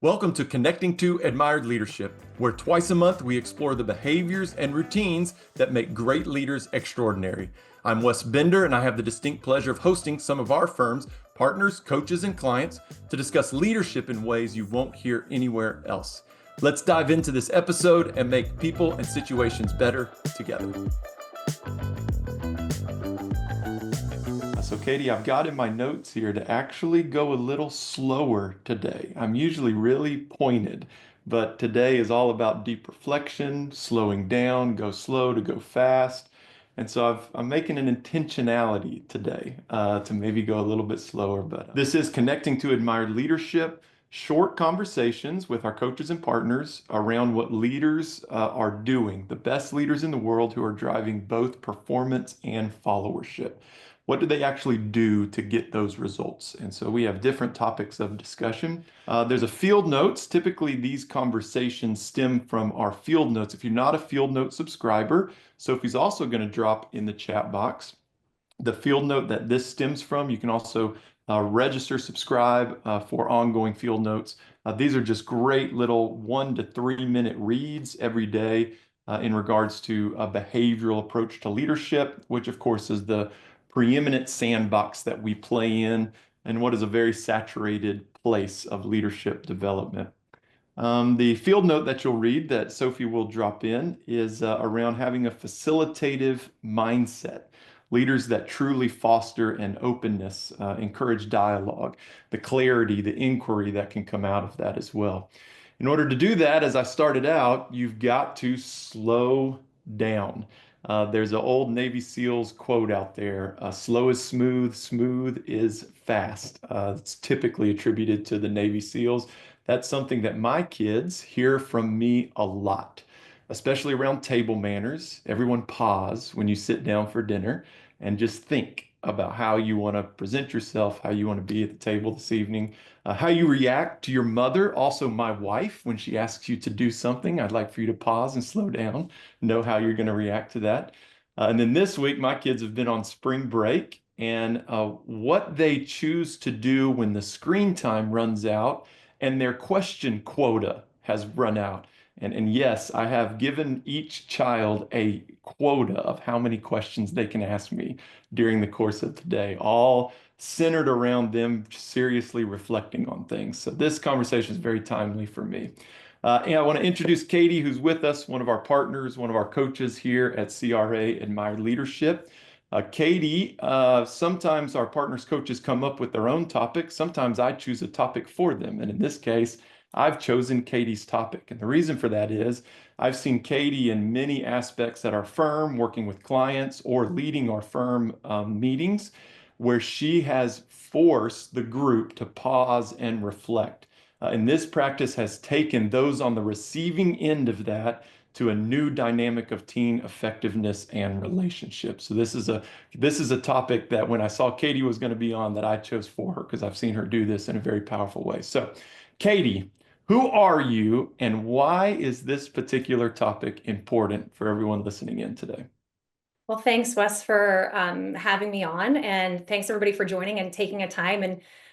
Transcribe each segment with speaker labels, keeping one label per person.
Speaker 1: Welcome to Connecting to Admired Leadership, where twice a month we explore the behaviors and routines that make great leaders extraordinary. I'm Wes Bender, and I have the distinct pleasure of hosting some of our firm's partners, coaches, and clients to discuss leadership in ways you won't hear anywhere else. Let's dive into this episode and make people and situations better together. So Katie, I've got in my notes here to actually go a little slower today. I'm usually really pointed, but today is all about deep reflection, slowing down, go slow to go fast. And so I'm making an intentionality today to maybe go a little bit slower, but this is Connecting to Admired Leadership, short conversations with our coaches and partners around what leaders are doing, the best leaders in the world who are driving both performance and followership. What do they actually do to get those results? And so we have different topics of discussion. There's a field notes. Typically, these conversations stem from our field notes. If you're not a field note subscriber, Sophie's also going to drop in the chat box the field note that this stems from. You can also register, subscribe for ongoing field notes. These are just great little 1 to 3 minute reads every day in regards to a behavioral approach to leadership, which of course is the preeminent sandbox that we play in and what is a very saturated place of leadership development. The field note that you'll read that Sophie will drop in is around having a facilitative mindset. Leaders that truly foster an openness, encourage dialogue, the clarity, the inquiry that can come out of that as well. In order to do that, as I started out, you've got to slow down. There's an old Navy SEALs quote out there, slow is smooth, smooth is fast. It's typically attributed to the Navy SEALs. That's something that my kids hear from me a lot, especially around table manners. Everyone pause when you sit down for dinner and just think about how you want to present yourself, how you want to be at the table this evening, how you react to your mother, also my wife, when she asks you to do something. I'd like for you to pause and slow down, know how you're going to react to that. And then this week, my kids have been on spring break, and what they choose to do when the screen time runs out and their question quota has run out. And yes, I have given each child a quota of how many questions they can ask me during the course of the day, all centered around them seriously reflecting on things. So this conversation is very timely for me. And I want to introduce Katie, who's with us, one of our partners, one of our coaches here at CRA Admired Leadership. Katie, sometimes our partners coaches come up with their own topic. Sometimes I choose a topic for them. And in this case, I've chosen Katie's topic. And the reason for that is I've seen Katie in many aspects at our firm, working with clients or leading our firm meetings, where she has forced the group to pause and reflect. And this practice has taken those on the receiving end of that to a new dynamic of team effectiveness and relationships. So this is a topic that when I saw Katie was going to be on, that I chose for her because I've seen her do this in a very powerful way. So Katie, who are you and why is this particular topic important for everyone listening in today?
Speaker 2: Well, thanks, Wes, for having me on, and thanks everybody for joining and taking a time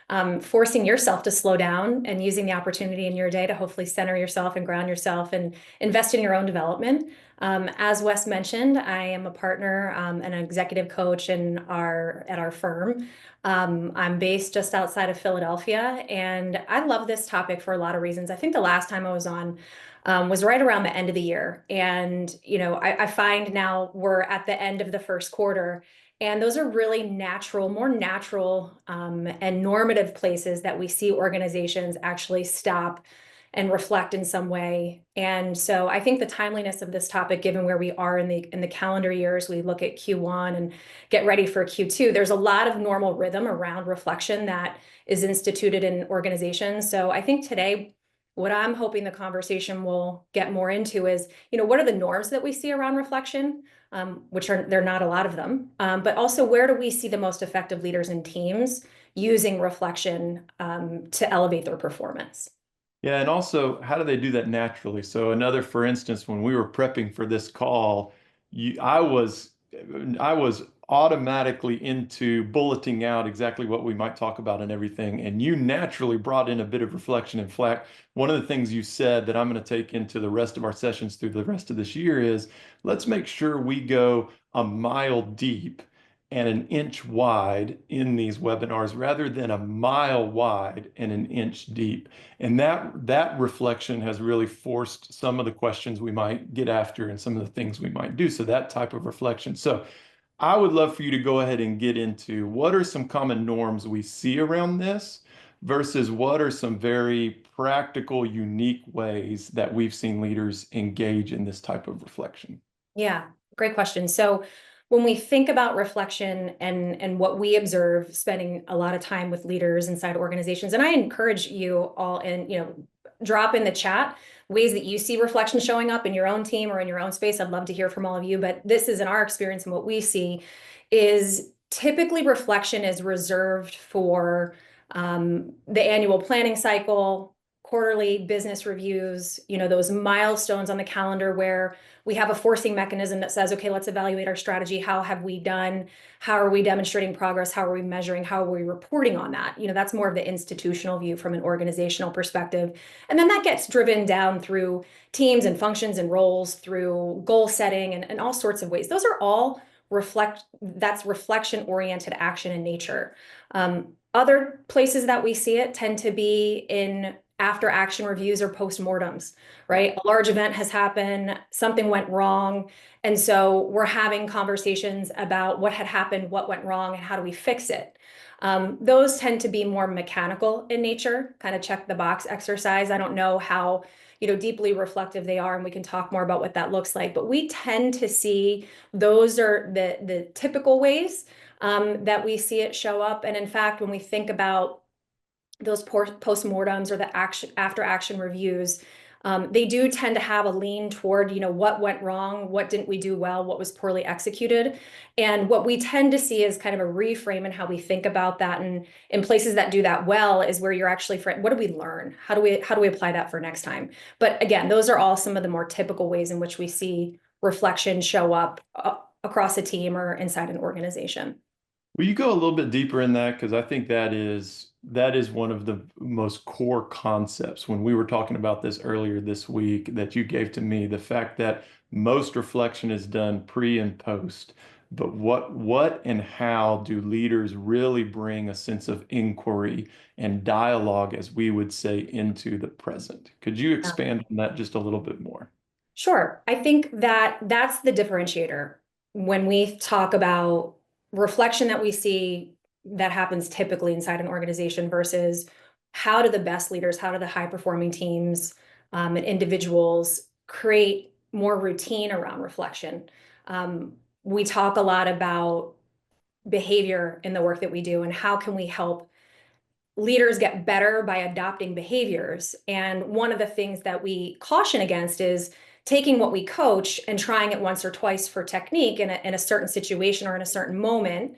Speaker 2: and forcing yourself to slow down and using the opportunity in your day to hopefully center yourself and ground yourself and invest in your own development. As Wes mentioned, I am a partner and an executive coach at our firm. I'm based just outside of Philadelphia, and I love this topic for a lot of reasons. I think the last time I was on was right around the end of the year. And, I find now we're at the end of the first quarter, and those are really more natural and normative places that we see organizations actually stop and reflect in some way. And so I think the timeliness of this topic, given where we are in the calendar years, we look at Q1 and get ready for Q2, there's a lot of normal rhythm around reflection that is instituted in organizations. So I think today, what I'm hoping the conversation will get more into is, what are the norms that we see around reflection, there are not a lot of them, but also where do we see the most effective leaders and teams using reflection to elevate their performance?
Speaker 1: Yeah, and also, how do they do that naturally? So for instance, when we were prepping for this call, I was automatically into bulleting out exactly what we might talk about and everything. And you naturally brought in a bit of reflection. In fact, one of the things you said that I'm going to take into the rest of our sessions through the rest of this year is let's make sure we go a mile deep and an inch wide in these webinars rather than a mile wide and an inch deep. And that reflection has really forced some of the questions we might get after and some of the things we might do. So that type of reflection. So I would love for you to go ahead and get into what are some common norms we see around this versus what are some very practical, unique ways that we've seen leaders engage in this type of reflection.
Speaker 2: Yeah, great question. So when we think about reflection and what we observe spending a lot of time with leaders inside organizations, and I encourage you all in, drop in the chat ways that you see reflection showing up in your own team or in your own space. I'd love to hear from all of you, but this is in our experience and what we see is typically reflection is reserved for the annual planning cycle, quarterly business reviews, those milestones on the calendar where we have a forcing mechanism that says, okay, let's evaluate our strategy. How have we done? How are we demonstrating progress? How are we measuring? How are we reporting on that? That's more of the institutional view from an organizational perspective. And then that gets driven down through teams and functions and roles through goal setting and all sorts of ways. Those are all that's reflection oriented action in nature. Other places that we see it tend to be in after action reviews or postmortems, right? A large event has happened, something went wrong. And so we're having conversations about what had happened, what went wrong, and how do we fix it. Those tend to be more mechanical in nature, kind of check the box exercise. I don't know how deeply reflective they are, and we can talk more about what that looks like. But we tend to see those are the typical ways that we see it show up. And in fact, when we think about those postmortems or the after action reviews, they do tend to have a lean toward, what went wrong, what didn't we do well, what was poorly executed. And what we tend to see is kind of a reframe in how we think about that. And in places that do that well is where you're actually, what do we learn? How do we apply that for next time? But again, those are all some of the more typical ways in which we see reflection show up across a team or inside an organization.
Speaker 1: Will you go a little bit deeper in that? Because I think that is one of the most core concepts when we were talking about this earlier this week that you gave to me, the fact that most reflection is done pre and post. But what and how do leaders really bring a sense of inquiry and dialogue, as we would say, into the present? Could you expand on that just a little bit more?
Speaker 2: Sure. I think that that's the differentiator when we talk about reflection that we see that happens typically inside an organization versus how do the best leaders, how do the high performing teams and individuals create more routine around reflection. We talk a lot about behavior in the work that we do and how can we help leaders get better by adopting behaviors. And one of the things that we caution against is taking what we coach and trying it once or twice for technique in a certain situation or in a certain moment,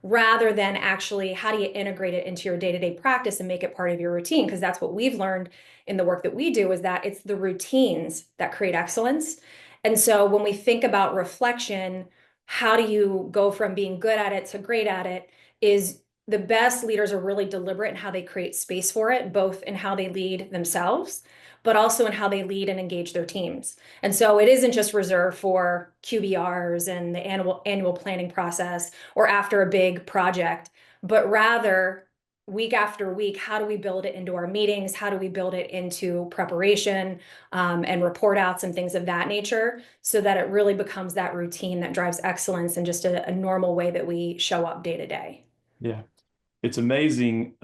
Speaker 2: rather than actually how do you integrate it into your day-to-day practice and make it part of your routine? Because that's what we've learned in the work that we do is that it's the routines that create excellence. And so when we think about reflection, how do you go from being good at it to great at it is the best leaders are really deliberate in how they create space for it, both in how they lead themselves, but also in how they lead and engage their teams. And so it isn't just reserved for QBRs and the annual planning process or after a big project, but rather week after week, how do we build it into our meetings? How do we build it into preparation and report outs and things of that nature so that it really becomes that routine that drives excellence and just a normal way that we show up day to day.
Speaker 1: Yeah. It's amazing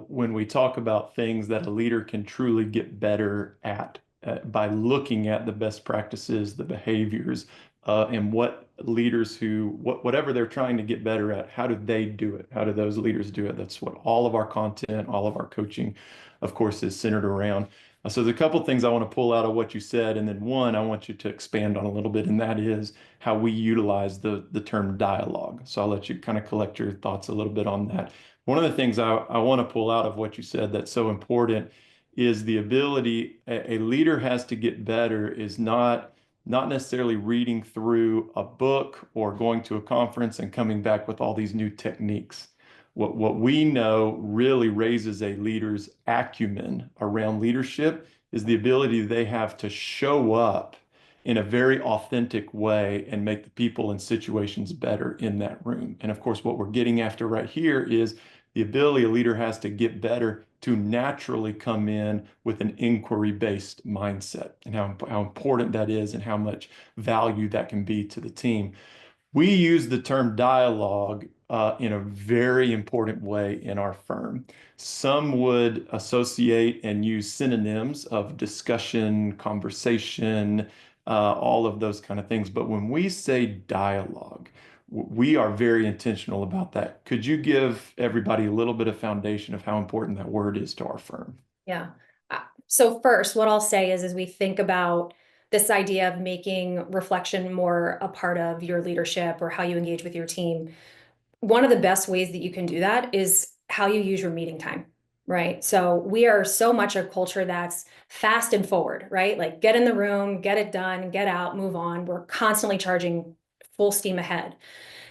Speaker 1: when we talk about things that a leader can truly get better at by looking at the best practices, the behaviors, and what leaders whatever they're trying to get better at, how do they do it? How do those leaders do it? That's what all of our content, all of our coaching, of course, is centered around. So there's a couple things I want to pull out of what you said, and then one I want you to expand on a little bit, and that is how we utilize the term dialogue. So I'll let you kind of collect your thoughts a little bit on that. One of the things I want to pull out of what you said that's so important is the ability a leader has to get better is not not necessarily reading through a book or going to a conference and coming back with all these new techniques. What we know really raises a leader's acumen around leadership is the ability they have to show up in a very authentic way and make the people and situations better in that room. And of course, what we're getting after right here is the ability a leader has to get better to naturally come in with an inquiry-based mindset, and how important that is and how much value that can be to the team. We use the term dialogue in a very important way in our firm. Some would associate and use synonyms of discussion, conversation, all of those kind of things. But when we say dialogue, we are very intentional about that. Could you give everybody a little bit of foundation of how important that word is to our firm?
Speaker 2: Yeah. So first, what I'll say is, as we think about this idea of making reflection more a part of your leadership or how you engage with your team, one of the best ways that you can do that is how you use your meeting time, right? So we are so much a culture that's fast and forward, right? Like get in the room, get it done, get out, move on. We're constantly charging full steam ahead.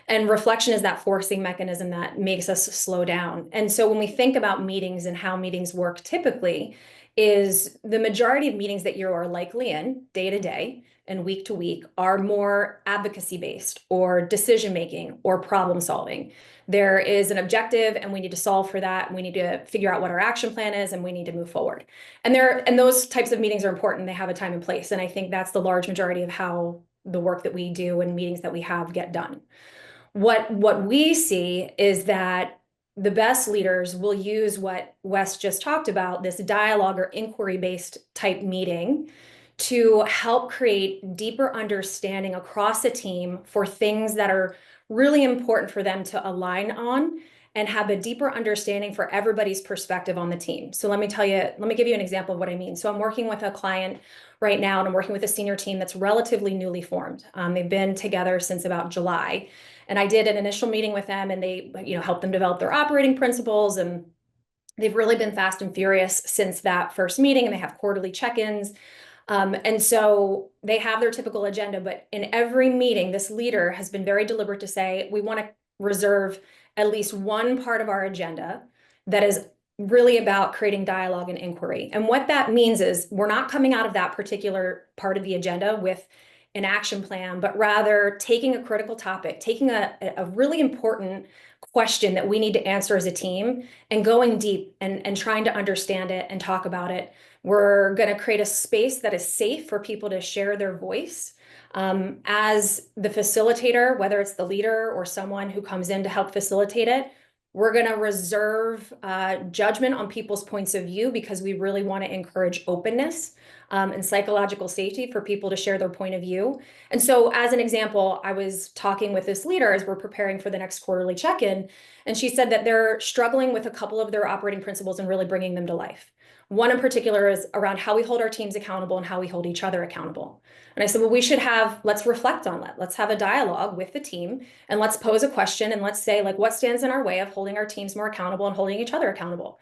Speaker 2: And reflection is that forcing mechanism that makes us slow down. And so when we think about meetings and how meetings work typically, is the majority of meetings that you are likely in day to day and week to week are more advocacy based or decision making or problem solving. There is an objective and we need to solve for that. We need to figure out what our action plan is and we need to move forward. And those types of meetings are important. They have a time and place. And I think that's the large majority of how the work that we do and meetings that we have get done. What we see is that the best leaders will use what Wes just talked about, this dialogue or inquiry-based type meeting, to help create deeper understanding across a team for things that are really important for them to align on and have a deeper understanding for everybody's perspective on the team. So let me give you an example of what I mean. So I'm working with a client right now, and I'm working with a senior team that's relatively newly formed. They've been together since about July. And I did an initial meeting with them, and they, helped them develop their operating principles. And they've really been fast and furious since that first meeting, and they have quarterly check-ins. And so they have their typical agenda, but in every meeting, this leader has been very deliberate to say, we want to reserve at least one part of our agenda that is really about creating dialogue and inquiry. And what that means is we're not coming out of that particular part of the agenda with an action plan, but rather taking a critical topic, taking a really important question that we need to answer as a team and going deep and trying to understand it and talk about it. We're going to create a space that is safe for people to share their voice. As the facilitator, whether it's the leader or someone who comes in to help facilitate it, we're going to reserve judgment on people's points of view because we really want to encourage openness and psychological safety for people to share their point of view. And so, as an example, I was talking with this leader as we're preparing for the next quarterly check-in, and she said that they're struggling with a couple of their operating principles and really bringing them to life. One in particular is around how we hold our teams accountable and how we hold each other accountable. And I said, well, let's reflect on that. Let's have a dialogue with the team and let's pose a question and let's say, like, what stands in our way of holding our teams more accountable and holding each other accountable?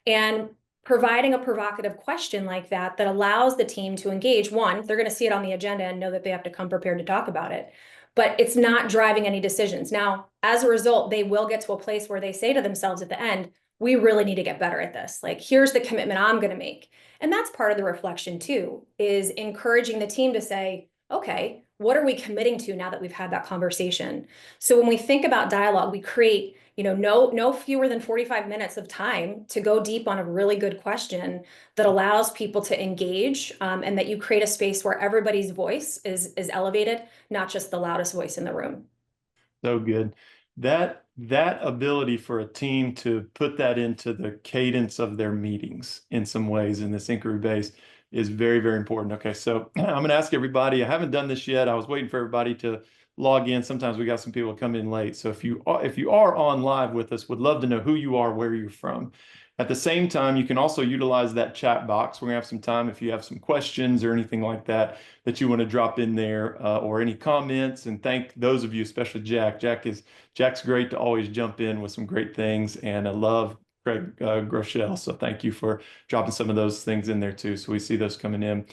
Speaker 2: And providing a provocative question like that allows the team to engage. One, they're going to see it on the agenda and know that they have to come prepared to talk about it, but it's not driving any decisions. Now, as a result, they will get to a place where they say to themselves at the end, we really need to get better at this. Like, here's the commitment I'm going to make. And that's part of the reflection too, is encouraging the team to say, okay, what are we committing to now that we've had that conversation? So when we think about dialogue, we create, no fewer than 45 minutes of time to go deep on a really good question that allows people to engage, and that you create a space where everybody's voice is elevated, not just the loudest voice in the room.
Speaker 1: So good. That ability for a team to put that into the cadence of their meetings in some ways in this inquiry base is very, very important. Okay, so I'm going to ask everybody. I haven't done this yet. I was waiting for everybody to log in. Sometimes we got some people come in late. So if you are on live with us, would love to know who you are, where you're from. At the same time, you can also utilize that chat box. We're gonna have some time if you have some questions or anything like that you want to drop in there, or any comments. And thank those of you, especially Jack. Jack's great to always jump in with some great things, and I love Craig Groeschel. So thank you for dropping some of those things in there too. So we see those coming in.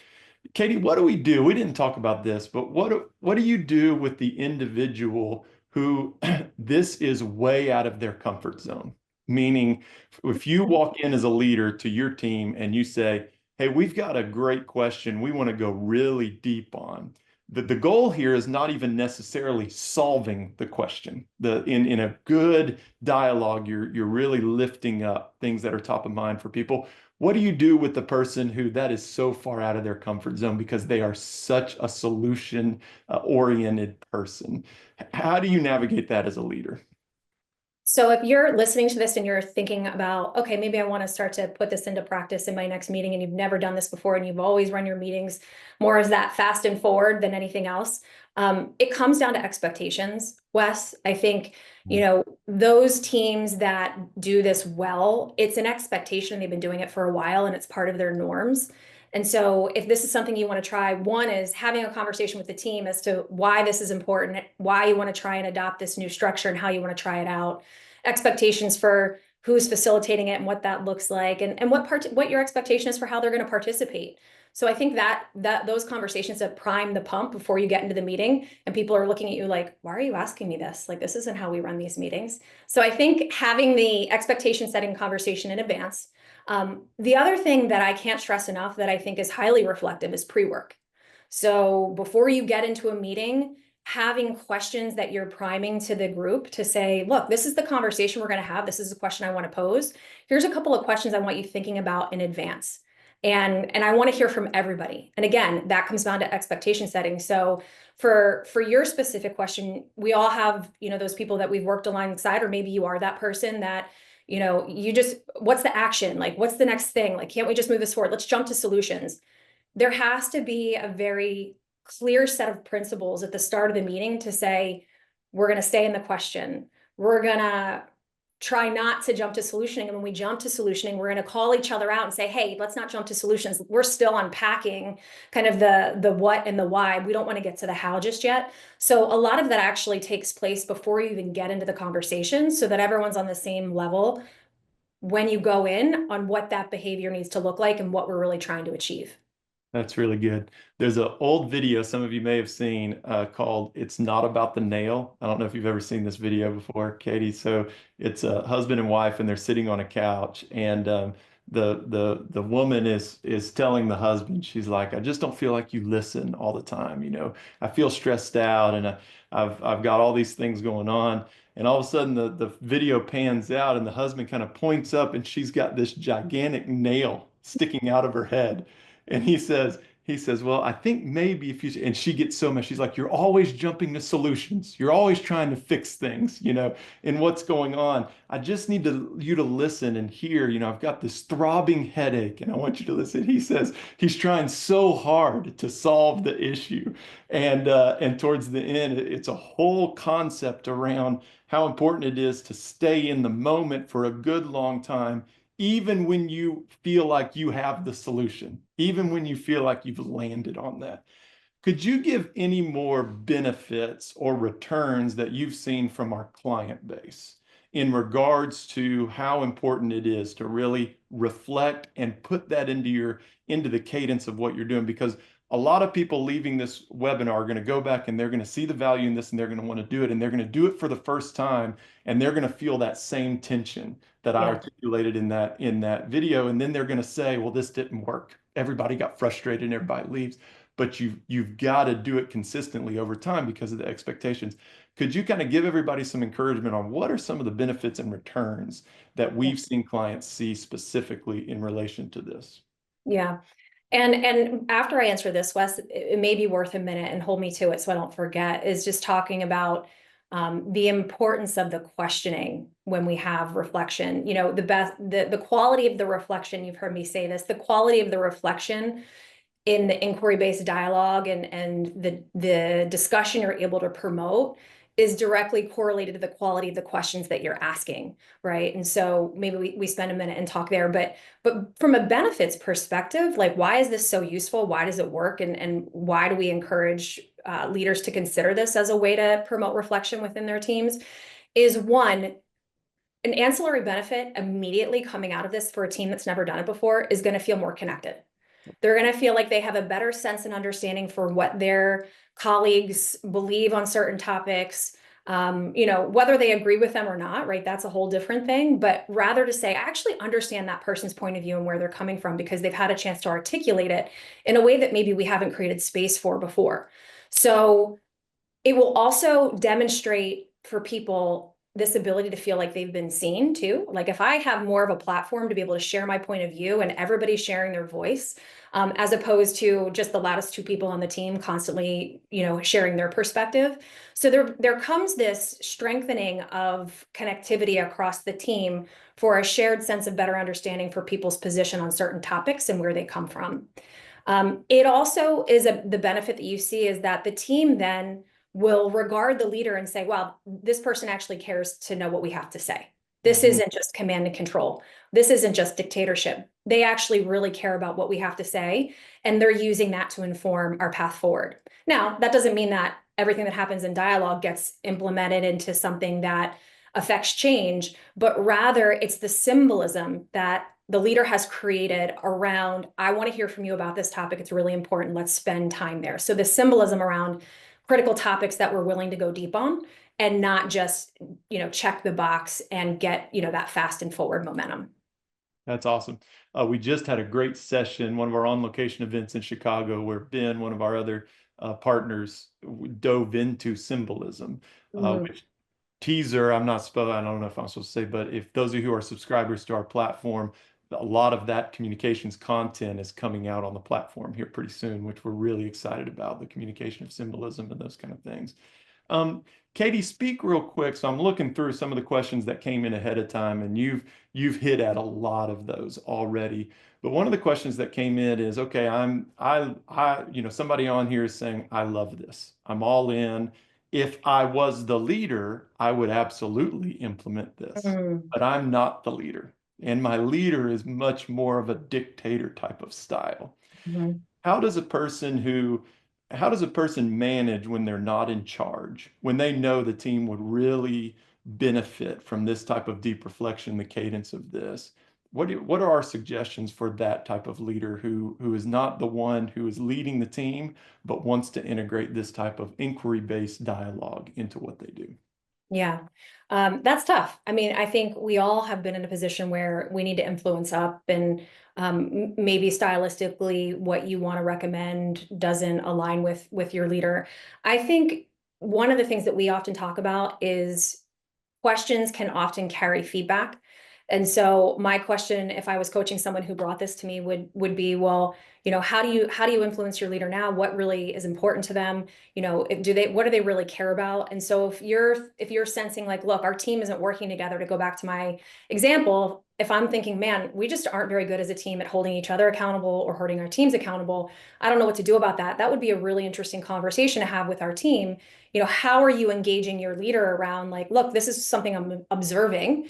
Speaker 1: Katie, what do we do? We didn't talk about this, but what do you do with the individual who this is way out of their comfort zone? Meaning, if you walk in as a leader to your team and you say, "Hey, we've got a great question we want to go really deep on." The goal here is not even necessarily solving the question. In a good dialogue, you're really lifting up things that are top of mind for people. What do you do with the person who that is so far out of their comfort zone because they are such a solution oriented person? How do you navigate that as a leader?
Speaker 2: So if you're listening to this and you're thinking about, okay, maybe I want to start to put this into practice in my next meeting, and you've never done this before, and you've always run your meetings more as that fast and forward than anything else, it comes down to expectations, Wes. I think, those teams that do this well, it's an expectation. They've been doing it for a while, and it's part of their norms. And so if this is something you want to try, one is having a conversation with the team as to why this is important, why you want to try and adopt this new structure, and how you want to try it out, expectations for who's facilitating it and what that looks like, and what your expectation is for how they're going to participate. So I think that those conversations that prime the pump before you get into the meeting, and people are looking at you like, why are you asking me this? Like, this isn't how we run these meetings. So I think having the expectation setting conversation in advance. The other thing that I can't stress enough that I think is highly reflective is pre-work. So before you get into a meeting, having questions that you're priming to the group to say, look, this is the conversation we're going to have. This is a question I want to pose. Here's a couple of questions I want you thinking about in advance. And I want to hear from everybody. And again, that comes down to expectation setting. So for your specific question, we all have, those people that we've worked alongside, or maybe you are that person that, you just, what's the action? Like, what's the next thing? Like, can't we just move this forward? Let's jump to solutions. There has to be a very clear set of principles at the start of the meeting to say, we're going to stay in the question. We're going to try not to jump to solutioning. And when we jump to solutioning, we're going to call each other out and say, hey, let's not jump to solutions. We're still unpacking kind of the what and the why. We don't want to get to the how just yet. So a lot of that actually takes place before you even get into the conversation, so that everyone's on the same level when you go in on what that behavior needs to look like and what we're really trying to achieve.
Speaker 1: That's really good. There's an old video some of you may have seen called "It's Not About the Nail." I don't know if you've ever seen this video before, Katie. So it's a husband and wife, and they're sitting on a couch, and the woman is telling the husband, she's like, "I just don't feel like you listen all the time. I feel stressed out, and I've got all these things going on." And all of a sudden, the video pans out, and the husband kind of points up, and she's got this gigantic nail sticking out of her head. And he says, well, I think maybe if you, and she gets so much, she's like, you're always jumping to solutions. You're always trying to fix things, in what's going on. I just need you to listen and hear, I've got this throbbing headache and I want you to listen. He says he's trying so hard to solve the issue. And towards the end, it's a whole concept around how important it is to stay in the moment for a good long time, even when you feel like you have the solution, even when you feel like you've landed on that. Could you give any more benefits or returns that you've seen from our client base in regards to how important it is to really reflect and put that into the cadence of what you're doing? Because a lot of people leaving this webinar are going to go back and they're going to see the value in this and they're going to want to do it, and they're going to do it for the first time, and they're going to feel that same tension that I
Speaker 2: Yeah.
Speaker 1: articulated in that video, and then they're going to say, well, this didn't work. Everybody got frustrated and everybody leaves. But you've got to do it consistently over time because of the expectations. Could you kind of give everybody some encouragement on what are some of the benefits and returns that we've seen clients see specifically in relation to this?
Speaker 2: Yeah. And after I answer this, Wes, it may be worth a minute, and hold me to it so I don't forget, is just talking about the importance of the questioning when we have reflection. The quality of the reflection, you've heard me say this, the quality of the reflection in the inquiry-based dialogue and the discussion you're able to promote is directly correlated to the quality of the questions that you're asking, right? And so maybe we spend a minute and talk there, but from a benefits perspective, like, why is this so useful? Why does it work? And why do we encourage leaders to consider this as a way to promote reflection within their teams? Is one, an ancillary benefit immediately coming out of this for a team that's never done it before is going to feel more connected. They're going to feel like they have a better sense and understanding for what their colleagues believe on certain topics. Whether they agree with them or not, right? That's a whole different thing. But rather to say, I actually understand that person's point of view and where they're coming from because they've had a chance to articulate it in a way that maybe we haven't created space for before. So it will also demonstrate for people this ability to feel like they've been seen too. Like if I have more of a platform to be able to share my point of view and everybody's sharing their voice, as opposed to just the loudest two people on the team constantly, sharing their perspective. So there comes this strengthening of connectivity across the team for a shared sense of better understanding for people's position on certain topics and where they come from. It also is the benefit that you see is that the team then will regard the leader and say, well, this person actually cares to know what we have to say. This
Speaker 1: Mhm.
Speaker 2: isn't just command and control. This isn't just dictatorship. They actually really care about what we have to say, and they're using that to inform our path forward. Now, that doesn't mean that everything that happens in dialogue gets implemented into something that affects change, but rather it's the symbolism that the leader has created around, I want to hear from you about this topic. It's really important. Let's spend time there. So the symbolism around critical topics that we're willing to go deep on and not just, check the box and get, that fast and forward momentum.
Speaker 1: That's awesome. We just had a great session, one of our on-location events in Chicago, where Ben, one of our other partners, dove into symbolism,
Speaker 2: Mhm.
Speaker 1: which teaser, I don't know if I'm supposed to say, but if those of you who are subscribers to our platform, a lot of that communications content is coming out on the platform here pretty soon, which we're really excited about, the communication of symbolism and those kind of things. Um, Katie, speak real quick. So I'm looking through some of the questions that came in ahead of time, and you've hit at a lot of those already. But one of the questions that came in is, okay, somebody on here is saying, I love this. I'm all in. If I was the leader, I would absolutely implement this.
Speaker 2: Mhm.
Speaker 1: But I'm not the leader. And my leader is much more of a dictator type of style.
Speaker 2: Mhm.
Speaker 1: How does a person who, how does a person manage when they're not in charge, when they know the team would really benefit from this type of deep reflection, the cadence of this? What are our suggestions for that type of leader who is not the one who is leading the team, but wants to integrate this type of inquiry-based dialogue into what they do?
Speaker 2: Yeah, that's tough. I mean, I think we all have been in a position where we need to influence up, and maybe stylistically, what you want to recommend doesn't align with your leader. I think one of the things that we often talk about is questions can often carry feedback. And so my question, if I was coaching someone who brought this to me, would be, well, how do you influence your leader now? What really is important to them? What do they really care about? And so if you're sensing like, look, our team isn't working together, to go back to my example, if I'm thinking, man, we just aren't very good as a team at holding each other accountable or holding our teams accountable, I don't know what to do about that. That would be a really interesting conversation to have with our team. How are you engaging your leader around like, look, this is something I'm observing.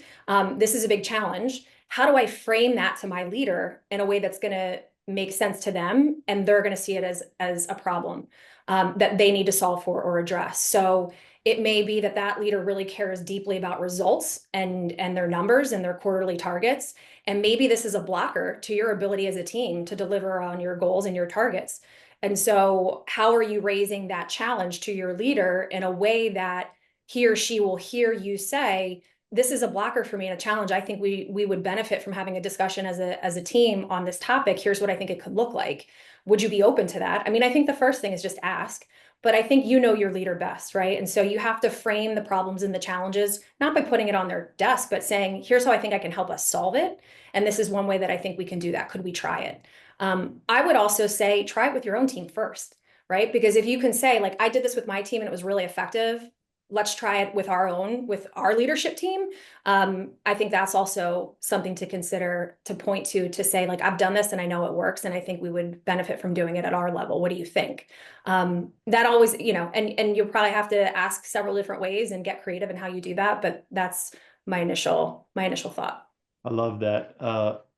Speaker 2: This is a big challenge. How do I frame that to my leader in a way that's going to make sense to them and they're going to see it as a problem that they need to solve for or address? So it may be that leader really cares deeply about results and their numbers and their quarterly targets. And maybe this is a blocker to your ability as a team to deliver on your goals and your targets. And so, how are you raising that challenge to your leader in a way that he or she will hear you say, this is a blocker for me and a challenge. I think we would benefit from having a discussion as a team on this topic. Here's what I think it could look like. Would you be open to that? I mean, I think the first thing is just ask, but I think you know your leader best, right? And so you have to frame the problems and the challenges, not by putting it on their desk, but saying, here's how I think I can help us solve it. And this is one way that I think we can do that. Could we try it? I would also say try it with your own team first, right? Because if you can say, like, I did this with my team and it was really effective, let's try it with our leadership team. I think that's also something to consider, to point to say, like, I've done this and I know it works, and I think we would benefit from doing it at our level. What do you think? That always, and you'll probably have to ask several different ways and get creative in how you do that. But that's my initial thought.
Speaker 1: I love that.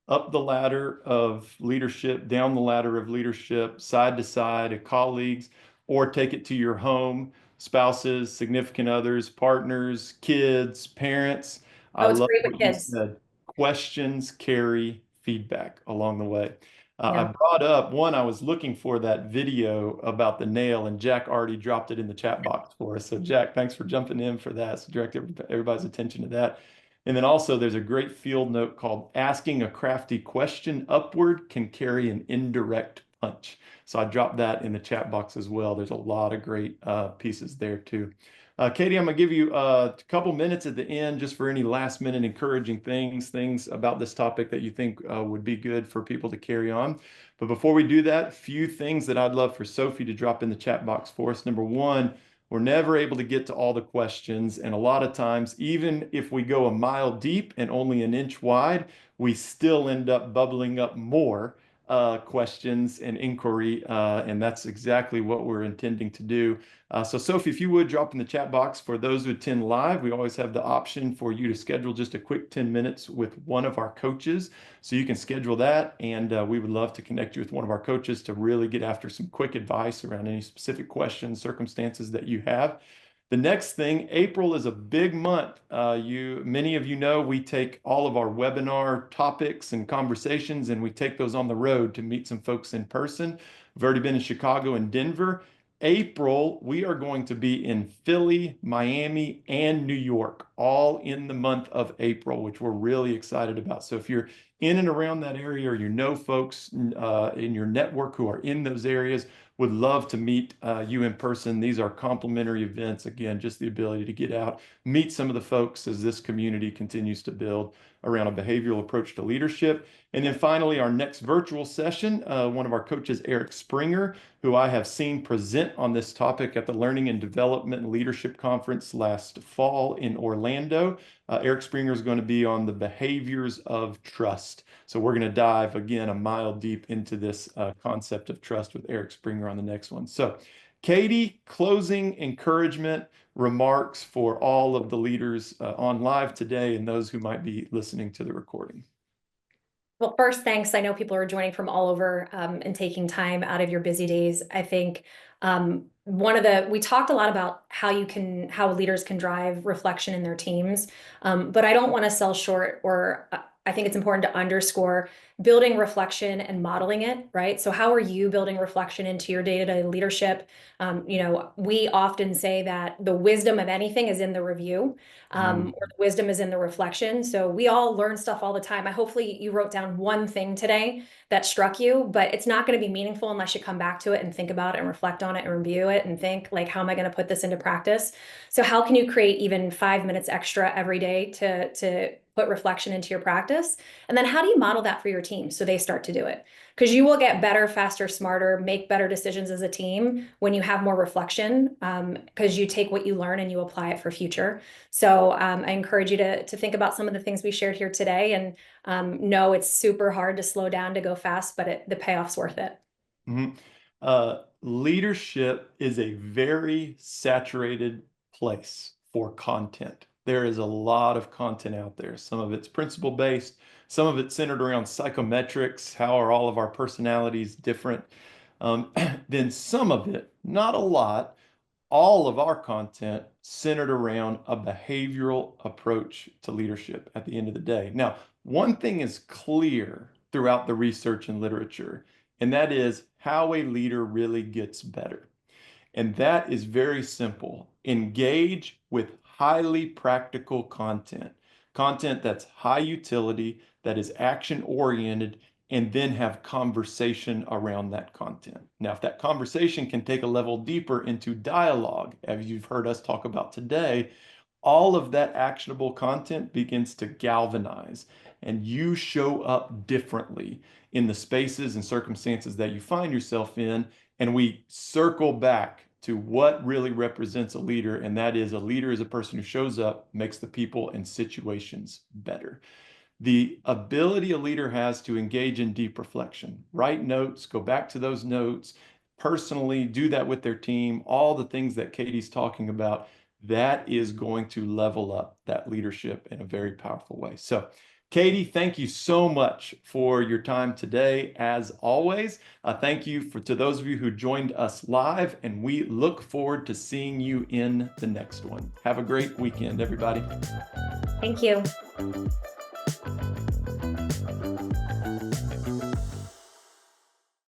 Speaker 1: Up the ladder of leadership, down the ladder of leadership, side to side, colleagues, or take it to your home, spouses, significant others, partners, kids, parents. I
Speaker 2: Oh, it's
Speaker 1: love
Speaker 2: great with
Speaker 1: what you
Speaker 2: kids.
Speaker 1: said. Questions carry feedback along the way.
Speaker 2: Yeah.
Speaker 1: I brought up one, I was looking for that video about the nail, and Jack already dropped it in the chat box for us. So, Jack, thanks for jumping in for that. So, direct everybody's attention to that. And then also, there's a great field note called Asking a Crafty Question Upward Can Carry an Indirect Punch. So, I dropped that in the chat box as well. There's a lot of great pieces there, too. Katie, I'm going to give you a couple minutes at the end just for any last minute encouraging things about this topic that you think would be good for people to carry on. But before we do that, few things that I'd love for Sophie to drop in the chat box for us. Number one, we're never able to get to all the questions. And a lot of times, even if we go a mile deep and only an inch wide, we still end up bubbling up more questions and inquiry. And that's exactly what we're intending to do. So Sophie, if you would drop in the chat box for those who attend live, we always have the option for you to schedule just a quick 10 minutes with one of our coaches. So you can schedule that, and we would love to connect you with one of our coaches to really get after some quick advice around any specific questions, circumstances that you have. The next thing, April is a big month. Many of you know we take all of our webinar topics and conversations, and we take those on the road to meet some folks in person. We've already been in Chicago and Denver. April, we are going to be in Philly, Miami, and New York, all in the month of April, which we're really excited about. So if you're in and around that area, or you know folks in your network who are in those areas, would love to meet you in person. These are complimentary events. Again, just the ability to get out, meet some of the folks as this community continues to build around a behavioral approach to leadership. And then finally, our next virtual session, one of our coaches, Eric Springer, who I have seen present on this topic at the Learning and Development and Leadership Conference last fall in Orlando. Eric Springer is going to be on the behaviors of trust. So we're going to dive again a mile deep into this concept of trust with Eric Springer on the next one. So Katie, closing encouragement remarks for all of the leaders on live today and those who might be listening to the recording.
Speaker 2: Well, first, thanks. I know people are joining from all over and taking time out of your busy days. I think we talked a lot about how leaders can drive reflection in their teams, but I don't want to sell short, or I think it's important to underscore building reflection and modeling it, right? So how are you building reflection into your day-to-day leadership? We often say that the wisdom of anything is in the review, or the wisdom is in the reflection. So we all learn stuff all the time. Hopefully you wrote down one thing today that struck you, but it's not going to be meaningful unless you come back to it and think about it and reflect on it and review it and think, like, how am I going to put this into practice? So how can you create even 5 minutes extra every day to put reflection into your practice? And then how do you model that for your team so they start to do it? Because you will get better, faster, smarter, make better decisions as a team when you have more reflection, because you take what you learn and you apply it for future. So I encourage you to think about some of the things we shared here today, and know it's super hard to slow down to go fast, but the payoff's worth it.
Speaker 1: Leadership is a very saturated place for content. There is a lot of content out there. Some of it's principle based, some of it's centered around psychometrics. How are all of our personalities different? Then some of it, not a lot, all of our content centered around a behavioral approach to leadership at the end of the day. Now, one thing is clear throughout the research and literature, and that is how a leader really gets better. And that is very simple. Engage with highly practical content, content that's high utility, that is action oriented, and then have conversation around that content. Now, if that conversation can take a level deeper into dialogue, as you've heard us talk about today, all of that actionable content begins to galvanize, and you show up differently in the spaces and circumstances that you find yourself in. And we circle back to what really represents a leader, and that is a leader is a person who shows up, makes the people and situations better. The ability a leader has to engage in deep reflection, write notes, go back to those notes, personally do that with their team, all the things that Katie's talking about, that is going to level up that leadership in a very powerful way. So, Katie, thank you so much for your time today. As always, thank you to those of you who joined us live, and we look forward to seeing you in the next one. Have a great weekend, everybody.
Speaker 2: Thank you.